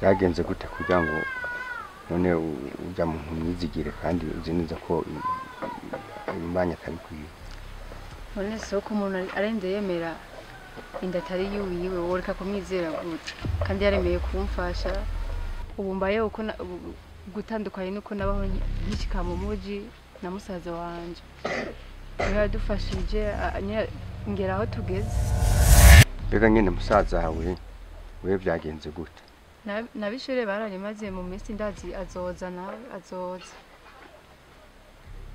Byagenze gute kugira ngo none ujya mu myizigire kandi uzi neza ko imbanya atabikwiye? None soko umuntu arende yemera inda atari yiwe woreka kumwizera gute kandi yaremeye kumfasha. Ubu mbaye uko gutandukanye nuko nabaho nkishika mu muji na musaza wanje yadufashije ngera aho tugeze. Bega nyene musaza wawe we byagenze gute? Nabishure bararimaze mu minsi ndazi azoza nawe azoza.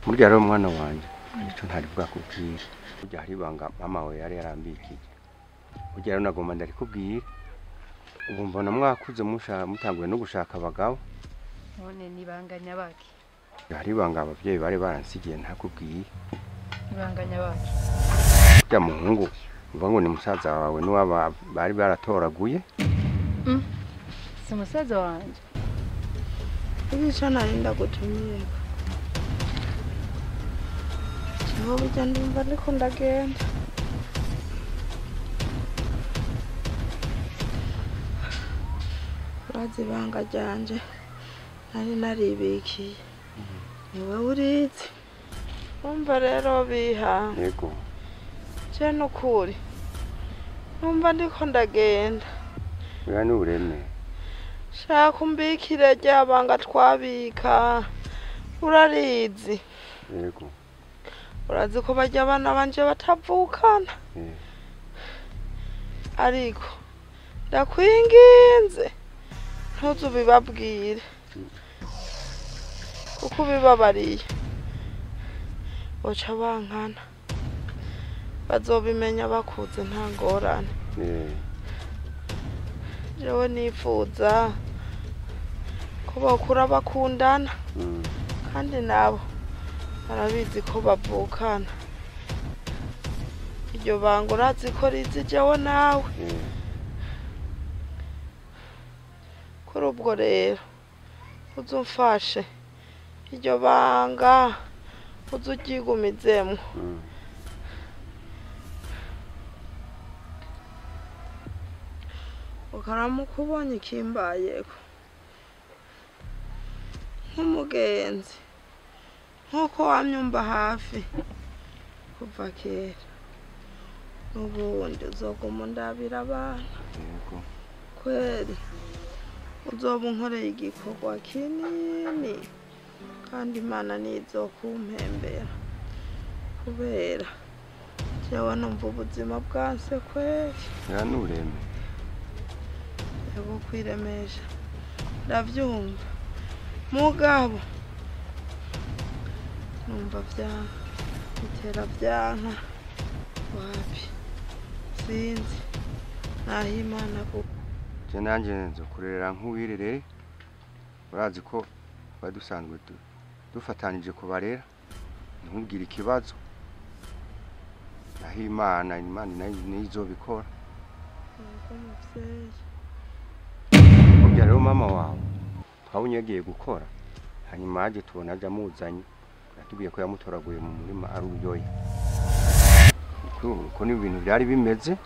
Burya rero umwana wanje nicyo ntari bwakubwira. Burya hari banga mama we yari yarambikije. Burya rero nagomba ndarikubwira. Ubu mbona mwakuze mutanguye no gushaka abagabo. None nibanganya baki? Hari banga abavyeyi bari baransigiye ntakubwiye. Nibanganya baki? Burya muhungu uvuga ngo ni musaza wawe n'uwa bari baratoraguye. Si musaza wanje. Ibica narinda gutumira. Niho bijya ndumva ndiko ndagenda. Urazi ibanga ryanje nari naribikiye. Niwe urizi. Umva rero biha. Yego. Je nukuri. Numva ndiko ndagenda. Oya n'ureme. Shaka umbikire ryabanga twabika. Urarizi. Yego. Urazi ko bajya abana banje batavukana. Ariko ndakwinginze ntuzubibabwire kuko bibabariye boca bankana bazobimenya bakuze nta ngorane. Jewe nipfuza ko bakura bakundana kandi nabo barabizi ko bavukana. Iryo banga urazi ko rizi jewe nawe. Kuri ubwo rero uzumfashe iryo banga uzuryigumizemwo. Ukaramuka ubonye ikimbayeko nk'umugenzi nk'uko wamyumva hafi kuva kera n'ubundi uzoguma undabira abana. Kweri uzoba unkoreye igikorwa kinini kandi Imana nizokumpembera kubera jewe numva ubuzima bwanse kweri. Ya n'ureme. Yego kwiremesha ndavyumva mugabo numva bitera vyanka wapi sinzi naho Imana kuko je nanje nzo kurera nk'uwirere. Urazi ko badusanzwe dufatanije kubarera ntubwire ikibazo naho Imana nizobikora. Yego muvyeyi. Burya rero mama wawe twabonye yagiye gukora hanyuma aje tubona aje amuzanye yatubwiye ko yamutoraguye mu murima ari uyoye. Ko ni ibintu byari bimeze.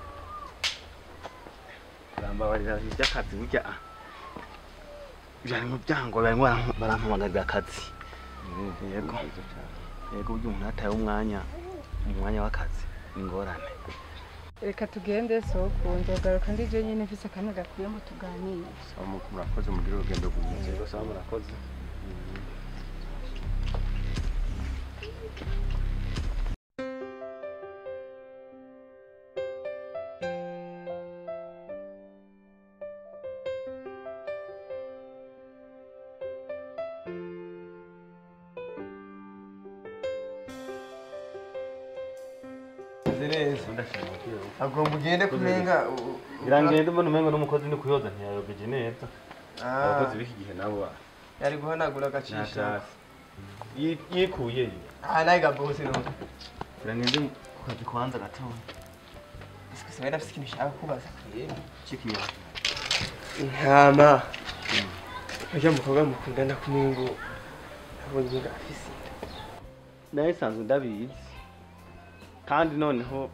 Barambabarira iby'akazi burya byari mu byango barimo barampamagara akazi. Yego. Yego burya umuntu ataye umwanya w'akazi ingorane. Reka tugende soko nzogaruka ndi je nyine mfise akana gakwiye mu tuganire. Sawa murakoze mugire urugendo rwiza. Yego sawa murakoze. Agomba ugende kumenga irangende mbona umengo n'umukozi ni kuyoza ntiyayobeje neza. Abakozi b'iki gihe nabo yari guhanagura agacisha yikuye naye gabose no irangende ku kazi kwanza gato. Sikose wenda afite ikintu ushaka kubaza Chikiye intama ujya mukobwa mukundana kumengo abonye afise naye sanzwe ndabizi kandi noneho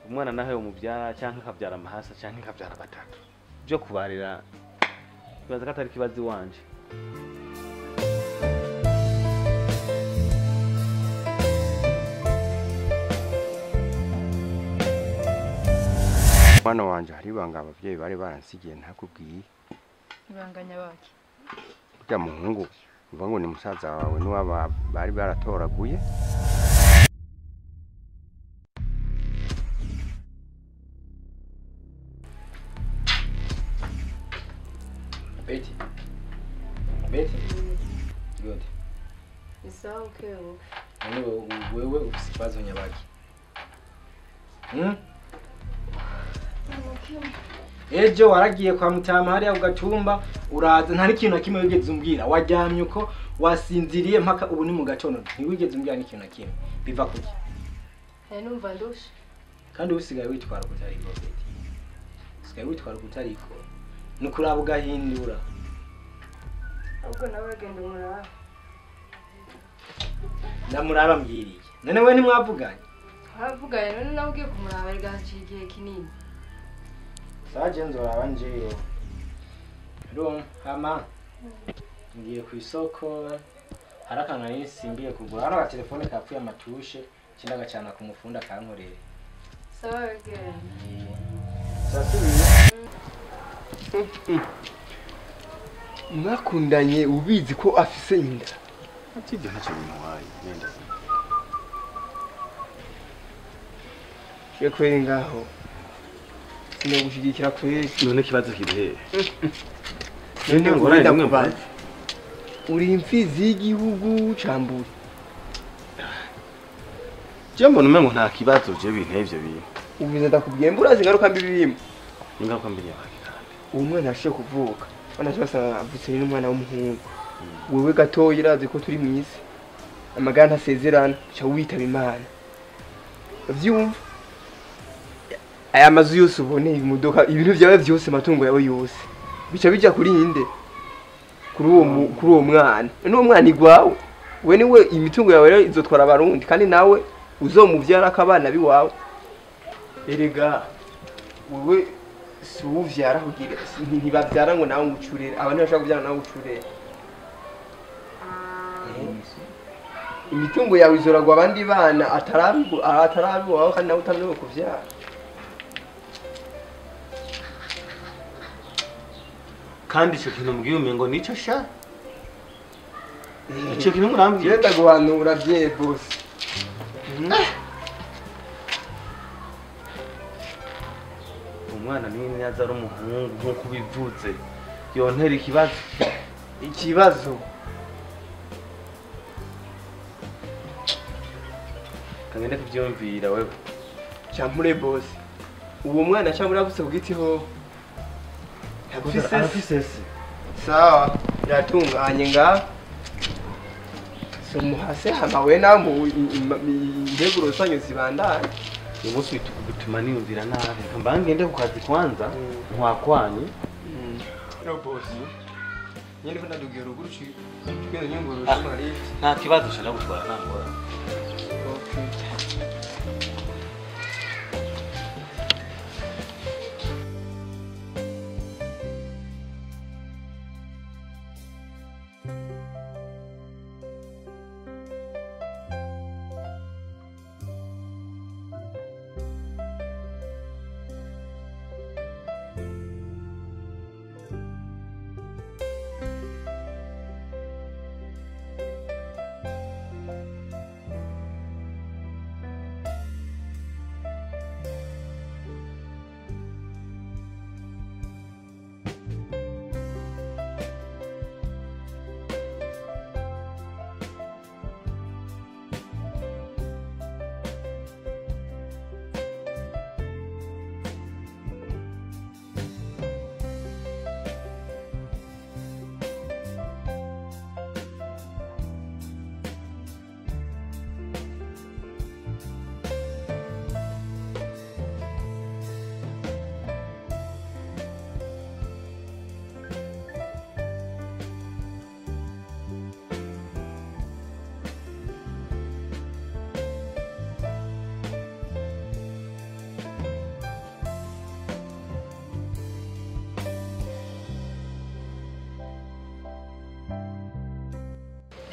umwana nawe umubyara canke akabyara amahasa canke akabyara batatu byo kubarira bibaza ko atari kibazi wanje. Mwana wanje hari ibanga abavyeyi bari baransigiye ntakubwiye. ibanganya baki Burya muhungu uvuga ngo ni musaza wawe niwe bari baratoraguye. Betty. Betty. Good. isaha ukebo Wewe ufise ikibazo nyabaki. Ejo waragiye kwa Mutama hariya ugatumba uraza ntari kintu na kimwe wigeze umbwira. Waryamye uko wasinziriye mpaka ubu ni mu gatondo. Ntiwigeze umbwira n'ikintu na kimwe. Biva kuki? numva ndusha Kandi usigaye witwara kutari ko Betty. Usigaye witwara kutari ko. Nukuraba ugahindura. ahubwo nawe agenda umuraba Ndamuraba mbwiriye. None we ntimwavuganye? twavuganye none nawe ugiye kumuraba rigaciye igihe kinini. Saje nzoraba njeyo. Rum hama. Ngiye ku isoko. Harakana nisimbiye kugura. Hano telefone kapfuye amatushe. Kindaga cyana ku mufunda kankorere. sawa again Sasubiye. Mwakundanye ubizi ko afise inda. Atibyo ntacyo bimuhaye nenda. Ye kweri ngaho. Sino gushigikira kweri. None kibazo kirihe? None ngo urenda rimwe kubaza. Uri imfizi y'igihugu camburi. Je mbona umengo nta kibazo je bintevye bintu. Ubize ndakubwiye mburazi ngaruka mbibirimo. Ingaruka mbiri yabaki kandi. Uwo mwana ashiye kuvuka. Bana cyose avutse n'umwana w'umuhungu. Wewe gatoyi irazi ko turi mu isi. Amagana ntasezerana cyo witaba Imana. Uvyumva? Aya mazu yose ubone imodoka ibintu byawe byose matungo yawe yose. Bica bija kuri inde? Kuri uwo mwana. N'uwo mwana igwawe. We niwe imitungo yawe rero izotwara abarundi kandi nawe uzomuvyara akabana biwawe. Erega wewe si uvyara kugira ntibavyara ngo nawe umucurere abandi bashaka kuvyara nawe ucurere. Imitungo yawe izoragwa abandi bana atarabi wawe kandi nawe utamenya kuvyara. Kandi ico kintu mbwiye umengo nico sha. Ico kintu murambwiye. Yenda guhanura bye boss. Umwana ni yaza ari umuhungu nkuko bivuze. Yontera ikibazo. Ikibazo Kangende kuvyumvira wewe. champure boss. Uwo mwana chamura guse kugiti ho. Arafisese. Sawa, yatunganye nga. So muhase hama we nambu indeguro sanyo zibandana. Uyu munsi bituma niyumvira nabi. Kamba ngende ku kazi kwanza nkwakwanye. No boss. Nyine funa dugiye ruguru chi. Twende nyunguru shima lift. Nta kibazo shana gutwara nangora. Okay.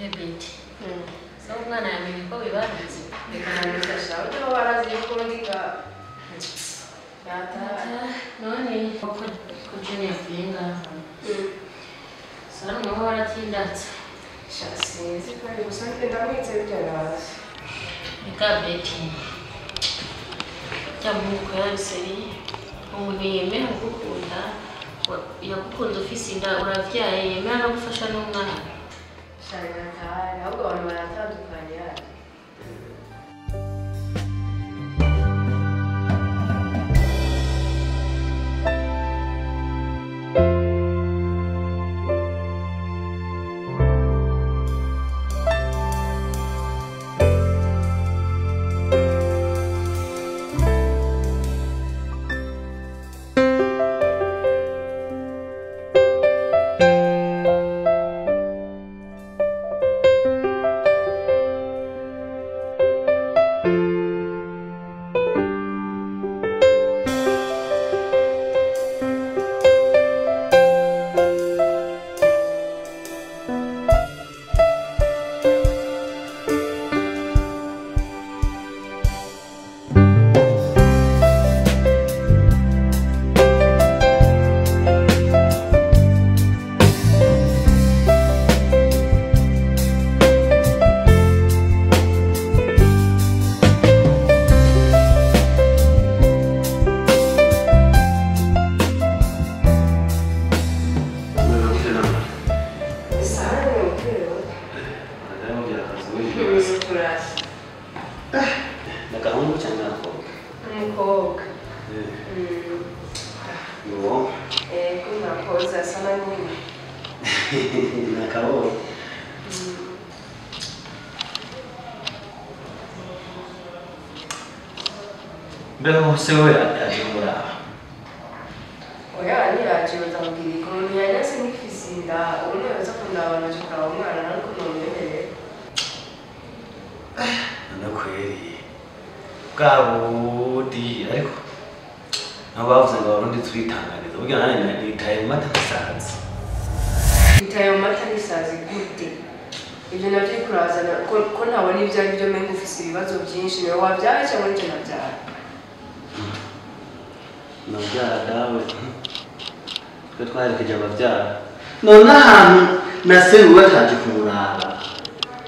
none Betty so umwana yamenye ko wibarutse reka nabifasha ujya warazi yuko ndika yata none ko Junior yavuye ngaha sara naho waratindatse sinzi ko ari gusa ndamwitse byarazi reka Betty cyamuko yabiseri umuntu yemera gukunda yakukunda ufise inda uravyaye yemera no gufasha n'umwana shaka cyane ahubwo abantu baratandukanye yaje Beho sewe ajibura. Oya ni ajibuza mbiri ko nyanya sinifisinda uno yoza kundabana chukara umwana ariko nomyemerera. Nakweri. Bwabudi ariko nabavuze ngo abarundi twitanganiza burya nane nitaye mu mata kasazi. Nitaye mu mata nisazi gute? Ibyo navyo kurazana ko ntabona ibyo ari byo mengo ufise ibibazo byinshi niwe wabyaye cyangwa njye nabyara. Nabyara dawe. Twe twaherekeje ababyara. None ahantu naseru wataje kumuraba.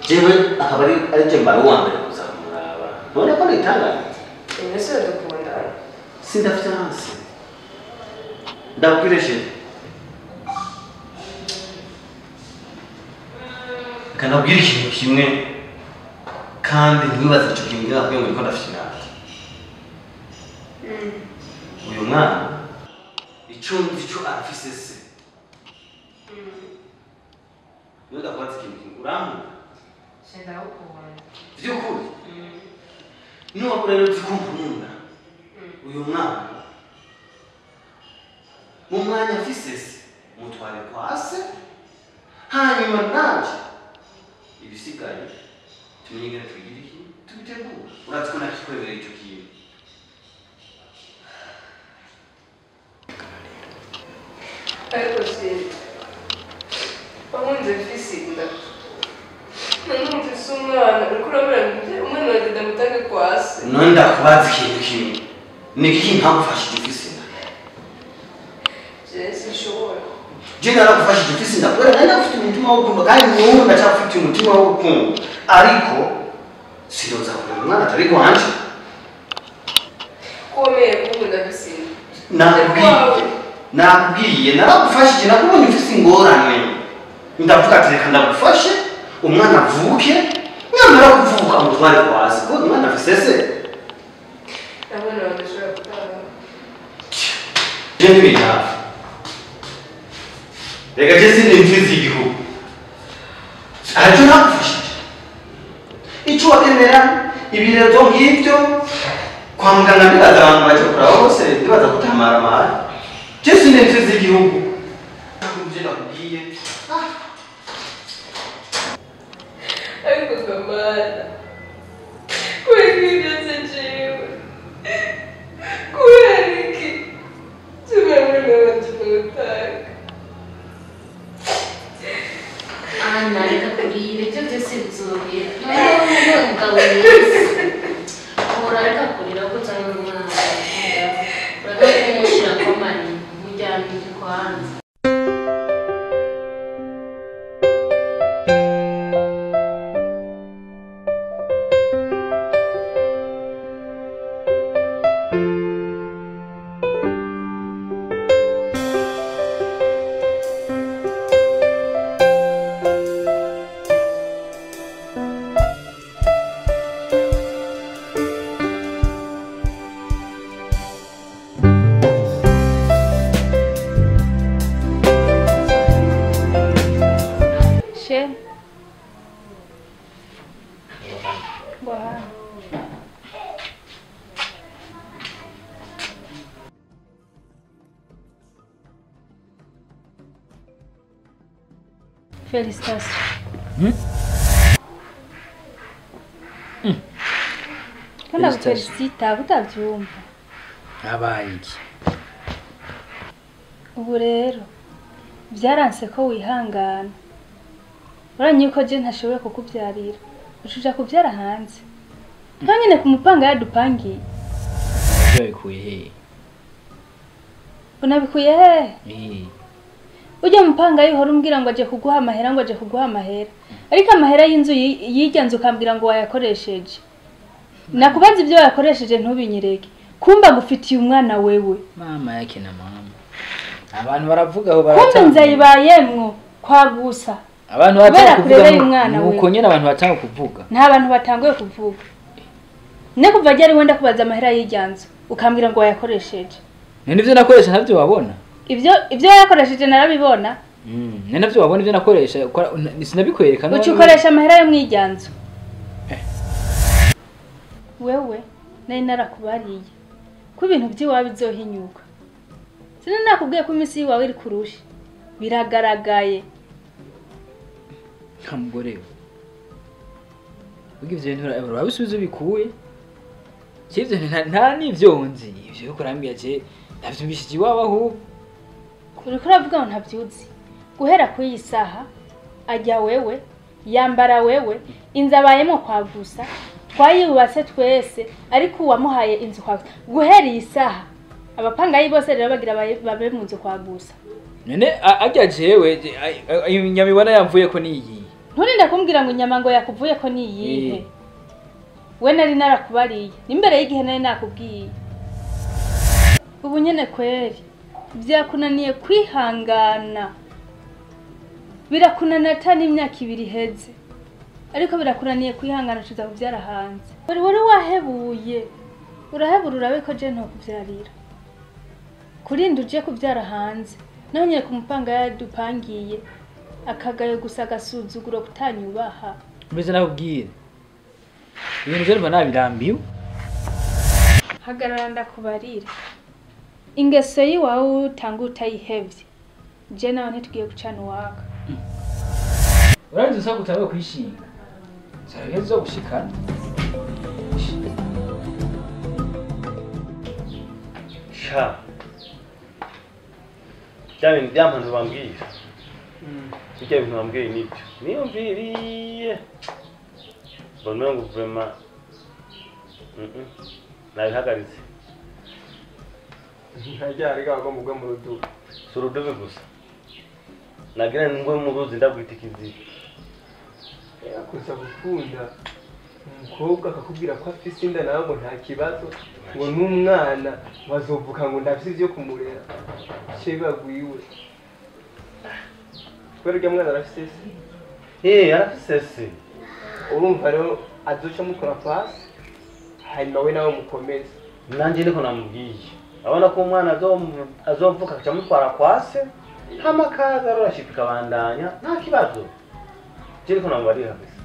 Jewe akaba ari je mbaye wa mbere kuza kumuraba. None ko nitanganiza. Ese dukunda. Sindafyanse. Ndabwireje. Kanabwira ikintu kimwe kandi ntibaze icyo kintu ngira ngo ndafite uyu mwana icyo afise se yoda kwatse ikintu uramu Shenda ukubona byukuri nuko rero tukumvuna uyu mwana mu mwanya afise se mutware kwase hanyuma nanje ibisigaye tumenyere tugira iki tubitegura uratse ko nakikwebereye icyo kintu ariko se bamunze fisinda nanumva isi umwana uriko urabura umwana wanjye ndamutange kwase none ndakubaza ikintu kimwe ni iki ntakufashije ifisinda je sinshobora je narakufashije ifisinda kubera nari nafite umutima wo gukunda kandi n'ubu ndacyafite umutima wo gukunda ariko siroza kureba umwana atari kwanje komeye kumunda fisinda nakubwiye narakufashije nakubonye ufite ingorane ndavuga ati reka ndagufashe umwana avuke nyamara kuvuka umutware kwasi ko umwana afise se nabona badashobora kutanga je ntibitaha reka je sinimfizi igihugu aricyo nakufashije icyo wakenera ibirezo nk'ibyo kwa muganga bibaza abantu baje kuraba bose bibaza kutamaramara je sinimfizi igihugu nakubwiye nakubwiye ariko kamana kubera ibyo nsejewe kubera iki tubera muri mabanje n'ubutaka Ana reka kurire byo ndamukiriranije kwanza. Félicitations. Kana felicita utavyumva. Abaye iki? Ubu rero byaranse ko wihangana. Uranye ko je ntashoboye kukubyarira. Ucuja kubyara hanze. Ntanyene kumupanga yadupangiye. Bikuye he? Unabikuye he? Ujya mupanga yihora umbwira ngo aje kuguha amahera ngo aje kuguha amahera. Ariko amahera y'inzu yijyanze ukambwira ngo wayakoresheje. Nakubaza ibyo wayakoresheje ntubinyireke. Kumba gufitiye umwana wewe. Mama yake na mama. Abantu baravuga aho baratanga. Kumbe nzayibayemwo kwagusa. Abantu batanga kuvuga nuko nyene abantu batanga kuvuga. Nta bantu batanguye kuvuga. Ne kuva ryari wenda kubaza amahera y'ijyanze ukambwira ngo wayakoresheje. Nivyo nakoresha navyo wabona. Ibyo yakoresheje narabibona. Nene navyo wabona ibyo nakoresha sinabikwereka no. Ucukoresha amahera yo mwijyanzo. Wewe nari narakubariye ko ibintu by'iwawe bizohinyuka. Sina nakubwiye ko imisi yiwawe iri kurusha. Biragaragaye. Kamugore. Ugivye ibintu urabisubiza bikuye. Kivyo nta nivyo nzi. Ivyo kurambya je navyumvishije iwawe aho. Uriko uravuga ngo ntabyuzi. Guhera ku iyi saha ajya wewe, yambara wewe, inzabayemo kwagusa, twayibase twese, ariko uwamuhaye inzu kwagusa. Guhera iyi saha abapangayi bose rero bagira babe mu nzu kwagusa. Nene ajya jewe inyama ibona yamvuye ko niyi. Nturinda kumbwira ngo inyama ngo yakuvuye ko niyihe. We nari narakubariye. Nimbere y'igihe nari nakubwiye. Ubu nyene kweri byakunaniye kwihangana. Birakunana tani imyaka 2 heze. Ariko birakunaniye kwihangana tuza kubyara hanze. Wari wahebuye. Urahebura urabe ko je nto kubyarira. Kurinda uje kubyara hanze. Nonye kumupanga yadupangiye. Akagaye gusa gasuzuguro kutanyubaha. Mbese nakubwire. Ibintu je mba nabirambiwe. Hagarara ndakubarira. Ingeso yiwawe utanga utayihevye. Je nawe ntitugiye gucana waka. Uranze usaba gutawe kwishinga. Sarege zo gushikana. Sha. Cyane ndyamantu bambwira. Bijya bintu bambwiye nibyo. Niyumviriye. Bonwe ngo vraiment. Nabihagaritse. Ntajya ariko agomba mu rudubi. Surudubi gusa. Nagira ngo mu ruzi ndabwita ikiziba. Yakuza gukunda umukobwa akakubwira ko afise inda nawe ngo nta kibazo ngo n'umwana bazovuka ngo ndafise ivyo kumurera. Cebagwiwe. Kwero mwana arafise se? Arafise se. Urumva rero azoca mukora fasi. Hanyuma we nawe mukomeze. Nanje niko namubwiye. Abona ko umwana azomvuka aca mutwara kwase. Hamakaza arashipika bandanya nta kibazo. Jeri ko nambari habise.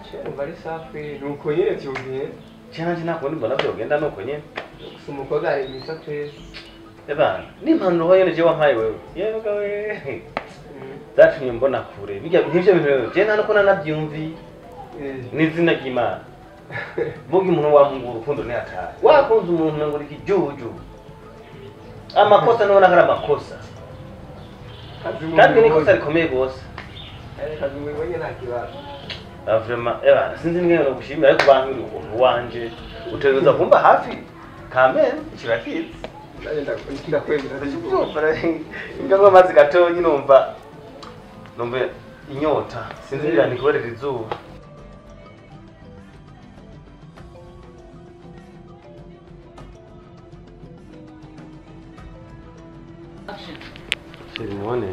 Cyo bari safi nuko nyene cyugiye. Cyanje nako ndibona byogenda nuko nyene. Sumuko gari misa twese. Eba nimpano hoye je wampaye wewe. Yego we. Zatumye mbona kure. Bijya nk'ivyo bintu je nta nuko nanabyumvi. Nizina ry'Imana. Bogi umuntu wamungu urukundo ni atari. Wakunze umuntu ngo ikijuju. Amakosa nubona hari amakosa. Kandi niko rikomeye gose. Kazi mwenye nta kibazo. Vraiment sinzi ngene no gushimira ariko bantu wanje utegereza kumba hafi. Kamera kirakizi. ndakwemera inganywa amazi gatonyi numva inyota sinzi ngira nikuberera izuba. Sheri none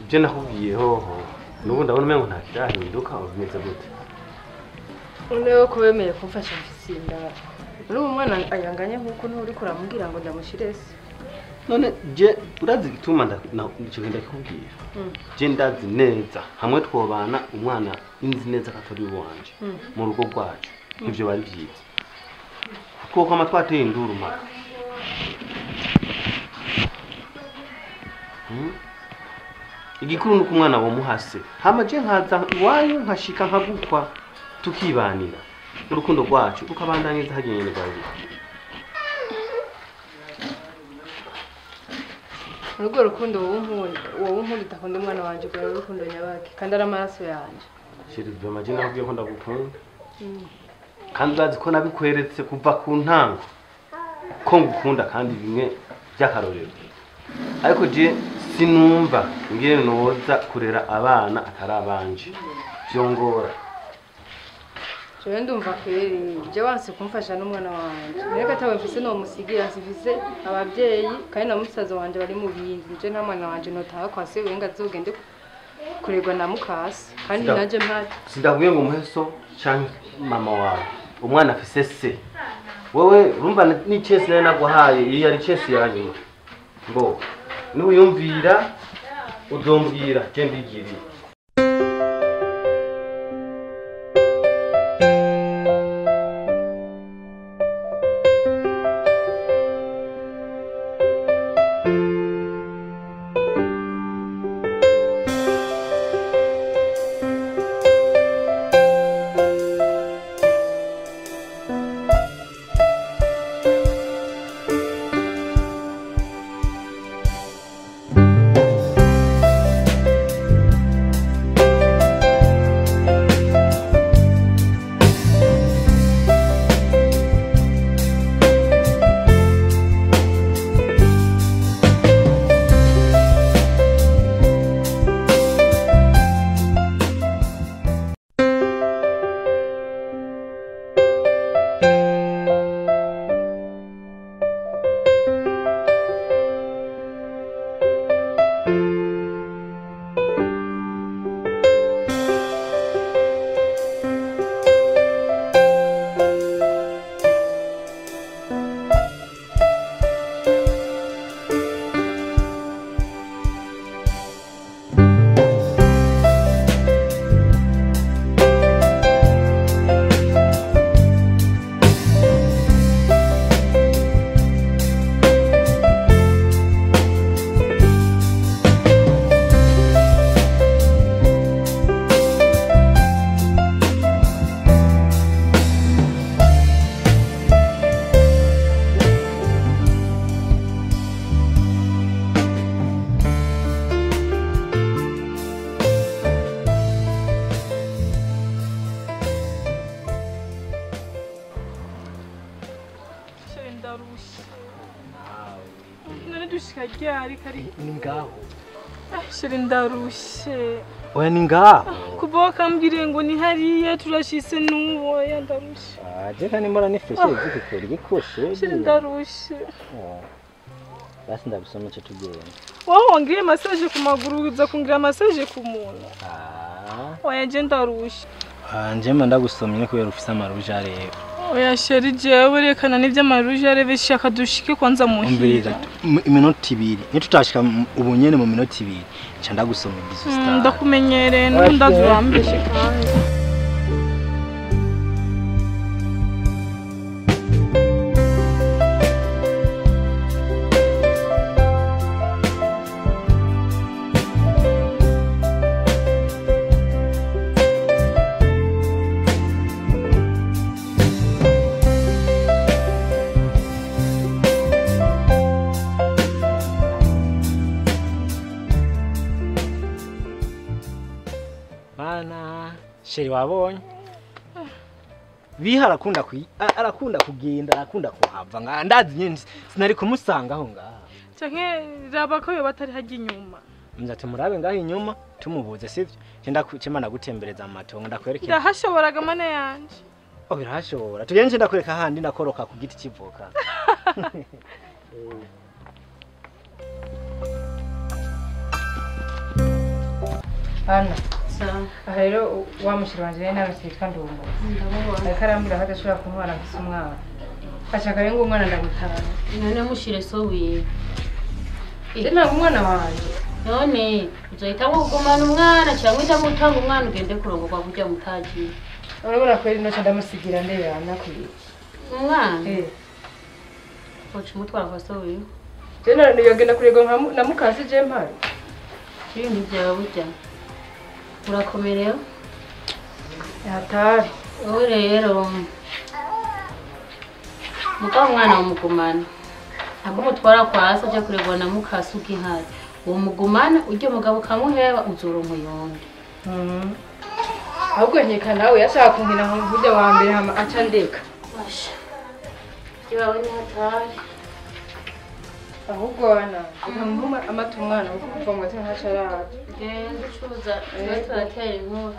ibyo nakubwiye hoho nubu ndabona umengo nta kirahinduka ubimeze gute? Unewe ko wemeye kumfasha mfisinda n'ubu mwana ayanganye nkuko nturi kuramubwira ngo ndamushirese. None je urazi gituma nicyo genda kikubwira. Je ndazi neza hamwe twobana umwana inzi neza katori wanje mu rugo rwacu ivyo bari byiza. Kuko kama twateye induru maka. Igikuru nuko umwana wo muhase hama je nkaza iwanyu nkashika nkagukwa tukibanira urukundo rwacu ukabandanyiriza hagenyene bwawe. Urwo rukundo wowe unkunda utakunda umwana wanje kwa rukundo nyabaki kandi ari amaraso yanje. Shiri byo majina nakubwiye ko ndagukunda. Kandi urazi ko nabikweretse kuva ku ntango ko ngukunda kandi bimwe by'akarorero. Ariko je sinumva ngene noza kurera abana atari abanje byongora. Jewe ndumva kweri je wanse kumfasha n'umwana wanje. Nereka tawe mfise no musigira sifise abavyeyi kandi na musaza wanje bari mu bindi. Je nta mwana wanje notaha kwa se wenga azogende kuregwa na mukasi kandi naje mpari. Sindakubwiye ngo muheso canke mama wawe. Umwana afise se. Wewe urumva ni chese nayo naguhaye iyi yari chese yanyu. Ngo nuyumvira uzombwira je mbigiriye. Ningaho. Shiri ndarushe. Oya ningaho. Kuba kambwire ngo ni hariya turashise nuwo ya ndarushe. Je kandi mbona nifeshe zikikora igikoshe. Shiri ndarushe. Basi ndabisoma cyo tugenda. Wowe wongeye message ku maguru uza kungira message ku muntu. Oya je ndarushe. Nje manda gusomye kubera ufise amaruje areba. Oya sheri jewe rekana nivyo amaruje arebe shaka dushike kwanza muhira. Iminota 2. Nitutashika ubunyene mu minota 2. Nca ndagusoma bizu star. Ndakumenyereye ndazurambeshe kandi. Sheri wabonye? biha arakunda kugenda arakunda kuhava ndazi nyene sinari kumusanga aho ngaha canke raba ko yo batari hajya inyuma muzati murabe ngaho inyuma tumubuze sivyo cyenda cemana gutembereza mu matongo ndakwerekera ndahashoboraga mana yanje birahashobora tugende ndakwereka handi ndakoroka ku giti kivuka Ana aha rero wamushira wanje nawe sitwa ndumva ariko arambwira ko adashobora kumubana mfise umwana ashaka rero ngo umwana ndamutana none mushire so wiwe ntabwo umwana wanje none uzohitamo kugumana umwana cyangwa uhitamo gutanga umwana ugende kurongorwa kujya mutagiye urabona ko rero ntoca ndamusigira ndebe anakwiye umwana uca umutwara kwa so wiwe je yogenda kurego na mukasi je mpari ibintu byawe burya urakomerewe hatari wowe rero mugabo umwana wamugumana ntabwo umutwara kwa se ajya kuregwa na mukasi ubw'inkari uwo mugumana ujya umugabo ukamuheba uzoronka uyundi ahubwo nkeka nawe yashaka kunkina nk'ujya wa mbere hama aca ndeka basha iwawe ni hatari ahubwo wana ukamuha amata umwana kuko kuva mu gatima ntaco araje genda ucuza tuba turatera inkuru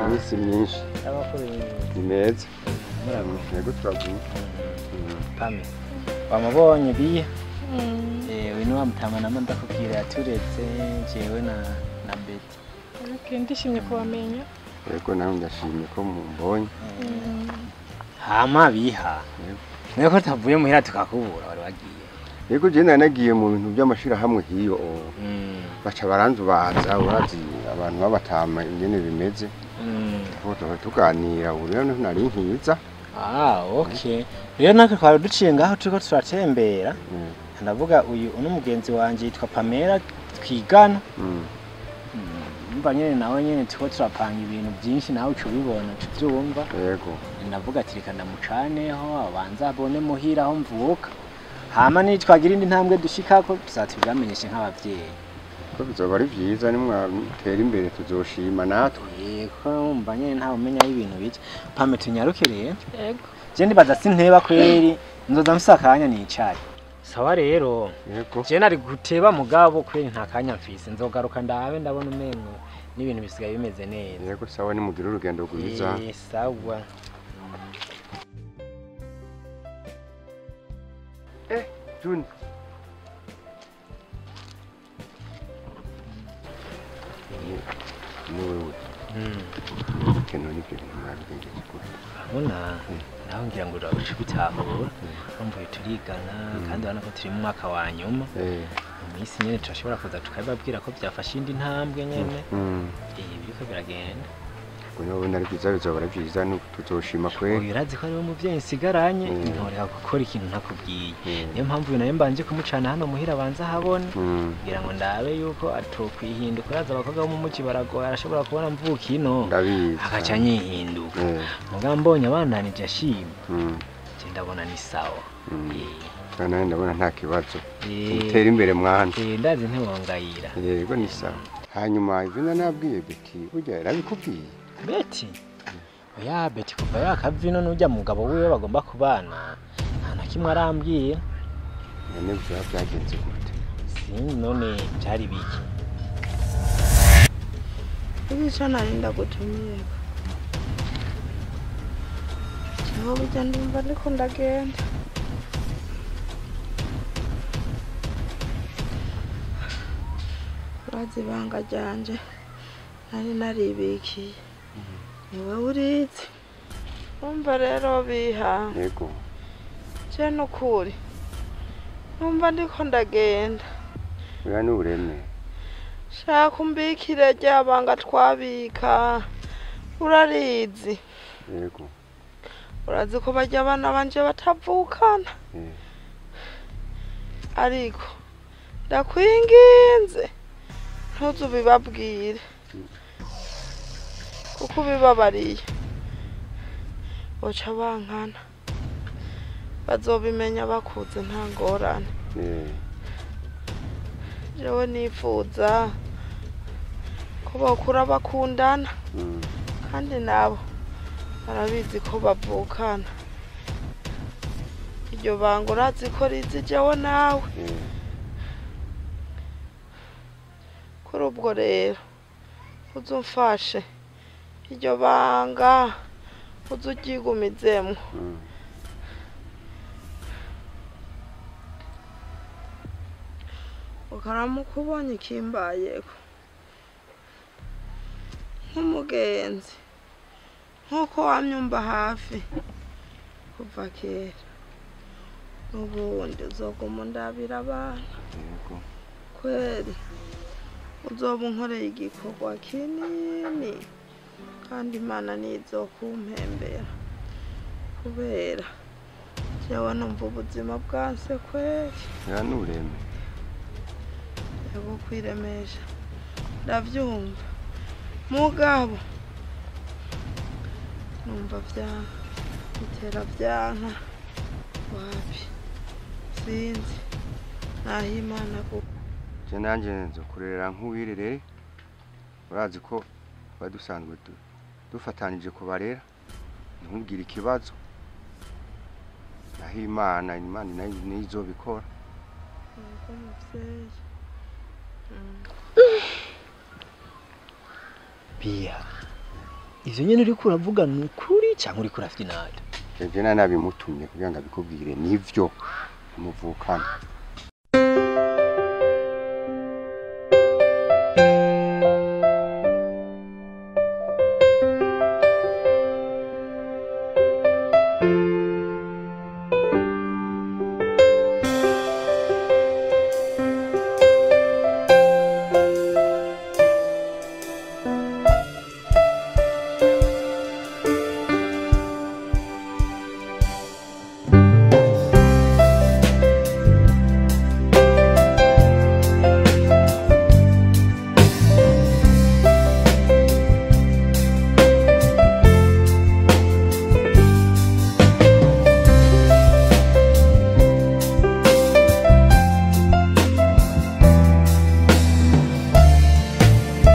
Imisi myinshi ni meza yego turaguye pame wamubonye biya wino wamutamana ndakubwira yaturetse jewe na Betty okay ndishimye kubamenya yego nawe ndashimye ko mumbonye hama biha niko tavuye muhira tukakubura wari wagiye yego je nagiye mu bintu by'amashira hamwe hiyo baca baranzubaza urazi abantu babatama ingene bimeze tuganira uri rero nari nkiza okay rero nako twari duciye ngaho turiko turatembera ndavuga uyu umugenzi wanje yitwa Pamela twigana mba nyene nawe nyene turiko turapanga ibintu byinshi nawe uco bibona tuvyumva yego ndavuga ati reka ndamucaneho abanza abone muhira aho mvuka hama ni twagira indi ntambwe dushikako tuzatubamenyeshe nk'abavyeyi ko bizoba ari vyiza nimwatera imbere tuzoshima natwe yego mba nyene ntawe umenya ibintu bike Pame tunyaruke rero yego je ndibaza sinteba kweri nzoza msakanya nicaye sawa rero yego je nari guteba mugabo kweri nta kanya mfise nzogaruka ndabe ndabona umengo n'ibintu bisigaye bimeze neza yego sawa ni mugira urugendo rwiza sawa Juni kenoni ke mwabenge kikuru abona naho ngira ngo urabuce bitahura umvuye turigana kandi bana ko turi mu mwaka wa nyuma imisi nyene turashobora kuza tukababwira ko byafashe indi ntambwe nyene biriko biragenda kuno nari biza bizobara byiza tuzoshima kwe urazi ko ari wo muvyeyi nsigaranye ntoreka gukora ikintu ntakubwiye niyo mpamvu nayo mbanje kumucana hano muhira abanza habona ngira ngo ndabe yuko atokwihinduka uraza abakobwa bo mu muci baragoye arashobora kubona mvuka ino agaca nyihinduka muga mbonye abananije ashima ndabona ni sawa nawe ndabona nta kibazo utera imbere mwana ndazi ntiwongayira yego ni sawa hanyuma ivyo nabwiye Betty burya yarabikubwiye Betty oya Betty kuva yakavino n'ujya mugabo wiwe bagomba kubana nta na kimwe arambwiye none byagenze gute none byari biki ibica narinda gutumira aho burya ndumva ndiko ndagenda urazi ibanga ryanje nari naribikiye niwe urizi umva rero biha yego je nukuri numva ndiko ndagenda oya n'ureme shaka umbikire ryabanga twabika urarizi yego urazi ko bajya abana banje batavukana ariko ndakwinginze ntuzubibabwire kuko ubibabariye boca bankana bazobimenya bakuze nta ngorane jewe nifuza ko bakura bakundana kandi nabo barabizi ko bavukana iryo banga urazi ko rizi jewe nawe kuri ubwo rero uzumfashe iryo banga uzuryigumizemwo ukaramuka ubonye ikimbayeko nk'umugenzi nk'uko wamyumva hafi kuva kera n'ubundi uzoguma undabira abana kweri uzoba unkoreye igikorwa kinini kandi Imana nizokumpembera kubera jewe numva ubuzima bwanse kweri nureme yego kwiremesha ndavyumva mugabo numva vyanka bitera vyanka wapi sinzi naho Imana kuko je nanje nzokurera nk'uwirere urazi ko badusanzwe dufatanije kubarera ntubwire ikibazo naho Imana nayo nizobikora nuko muvyeyi Bia ivyo nyene uriko uravuga ni ukuri cyangwa uriko uravyinata je nabimutumye kugira ngo abikubwire nivyo umuvukana